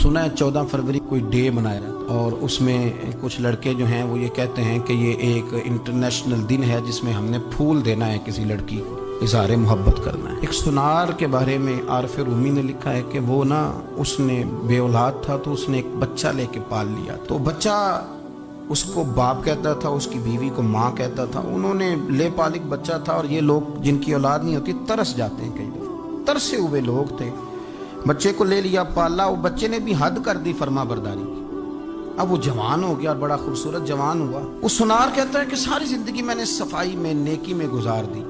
सुना है 14 फरवरी कोई डे मनाया जाता है और उसमें कुछ लड़के जो हैं वो ये कहते हैं कि ये एक इंटरनेशनल दिन है जिसमें हमने फूल देना है किसी लड़की को, इज़हार मोहब्बत करना है। एक सुनार के बारे में आरफ रूमी ने लिखा है कि वो ना उसने बे औलाद था तो उसने एक बच्चा लेके पाल लिया। तो बच्चा उसको बाप कहता था, उसकी बीवी को माँ कहता था। उन्होंने ले पाल एक बच्चा था और ये लोग जिनकी औलाद नहीं होती तरस जाते हैं, कई दफा तरसे हुए लोग थे। बच्चे को ले लिया, पाला, वो बच्चे ने भी हद कर दी फर्मा बरदारी की। अब वो जवान हो गया, बड़ा खूबसूरत जवान हुआ। वो सुनार कहता है कि सारी जिंदगी मैंने सफाई में, नेकी में गुजार दी।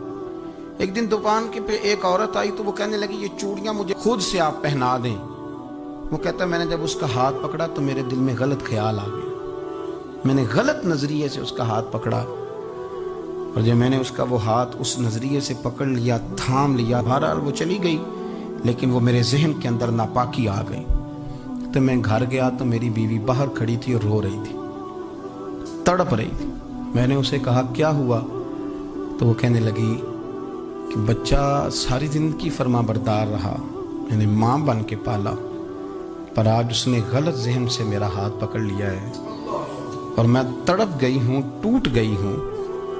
एक दिन दुकान के पे एक औरत आई तो वो कहने लगी ये चूड़ियां मुझे खुद से आप पहना दें। वो कहता है मैंने जब उसका हाथ पकड़ा तो मेरे दिल में गलत ख्याल आ गया। मैंने गलत नजरिए से उसका हाथ पकड़ा और जब मैंने उसका वो हाथ उस नजरिए से पकड़ लिया, थाम लिया, बहरहाल वो चली गई, लेकिन वो मेरे जहन के अंदर नापाकी आ गई। तो मैं घर गया तो मेरी बीवी बाहर खड़ी थी और रो रही थी, तड़प रही थी। मैंने उसे कहा क्या हुआ? तो वो कहने लगी कि बच्चा सारी जिंदगी फर्मा बरदार रहा, मैंने माँ बन के पाला, पर आज उसने गलत जहन से मेरा हाथ पकड़ लिया है और मैं तड़प गई हूँ, टूट गई हूँ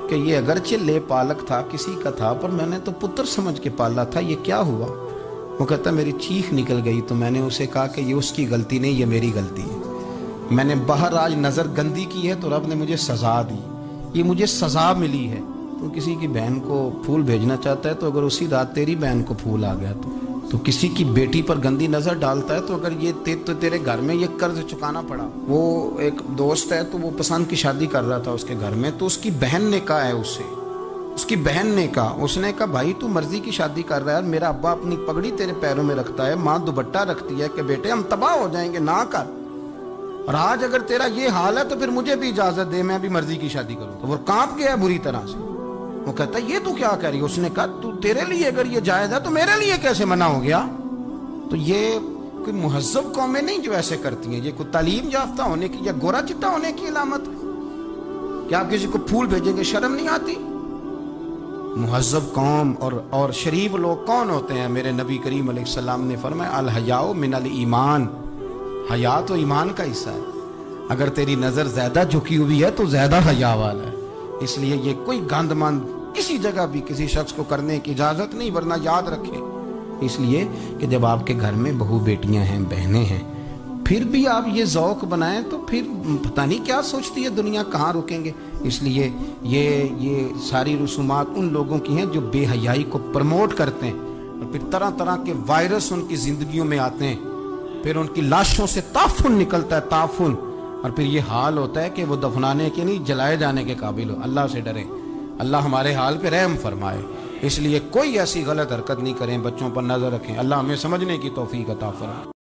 कि ये अगरचे ले पालक था, किसी का था, पर मैंने तो पुत्र समझ के पाला था, ये क्या हुआ? वो कहता मेरी चीख निकल गई। तो मैंने उसे कहा कि ये उसकी गलती नहीं, ये मेरी गलती है। मैंने बाहर आज नज़र गंदी की है तो रब ने मुझे सज़ा दी, ये मुझे सज़ा मिली है। तो किसी की बहन को फूल भेजना चाहता है तो अगर उसी रात तेरी बहन को फूल आ गया तो किसी की बेटी पर गंदी नज़र डालता है तो अगर ये तेरे घर में ये कर्ज चुकाना पड़ा। वो एक दोस्त है तो वो पसंद की शादी कर रहा था उसके घर में, तो उसकी बहन ने कहा है उससे, उसकी बहन ने कहा, उसने कहा भाई तू मर्जी की शादी कर रहा है, मेरा अब्बा अपनी पगड़ी तेरे पैरों में रखता है, माँ दुपट्टा रखती है कि बेटे हम तबाह हो जाएंगे, ना कर। और आज अगर तेरा ये हाल है तो फिर मुझे भी इजाजत दे, मैं भी मर्जी की शादी करूं। तो वो कांप गया बुरी तरह से। वो कहता ये तू क्या कह रही है? उसने कहा तू तेरे लिए अगर ये जायज है तो मेरे लिए कैसे मना हो गया? तो ये कोई मुहज्जब कौमें नहीं जो ऐसे करती हैं, ये कोई तालीम याफ्ता होने की या गोरा चिट्टा होने की अलामत है। क्या आप किसी को फूल भेजेंगे? शर्म नहीं आती? मुहज्जब कौम और शरीफ लोग कौन होते हैं? मेरे नबी करीम अलैहिस्सलाम ने फरमाया अल हयाउ मिनल ईमान, हया तो ईमान का हिस्सा है। अगर तेरी नजर ज्यादा झुकी हुई है तो ज्यादा हया वाला है। इसलिए ये कोई गंदमंद किसी जगह भी किसी शख्स को करने की इजाजत नहीं, वरना याद रखें इसलिए कि जब आपके घर में बहू बेटियां हैं, बहनें हैं, फिर भी आप ये ज़ौक़ बनाएं तो फिर पता नहीं क्या सोचती है दुनिया, कहाँ रुकेंगे। इसलिए ये सारी रसूमात उन लोगों की हैं जो बेहयाई को प्रमोट करते हैं और फिर तरह तरह के वायरस उनकी ज़िंदगियों में आते हैं, फिर उनकी लाशों से ताफुन निकलता है, ताफुन, और फिर ये हाल होता है कि वो दफनाने के नहीं जलाए जाने के काबिल हो। अल्लाह से डरें, अल्लाह हमारे हाल पे रहम फरमाए। इसलिए कोई ऐसी गलत हरकत नहीं करें, बच्चों पर नज़र रखें। अल्लाह हमें समझने की तौफीक अता फरमाए।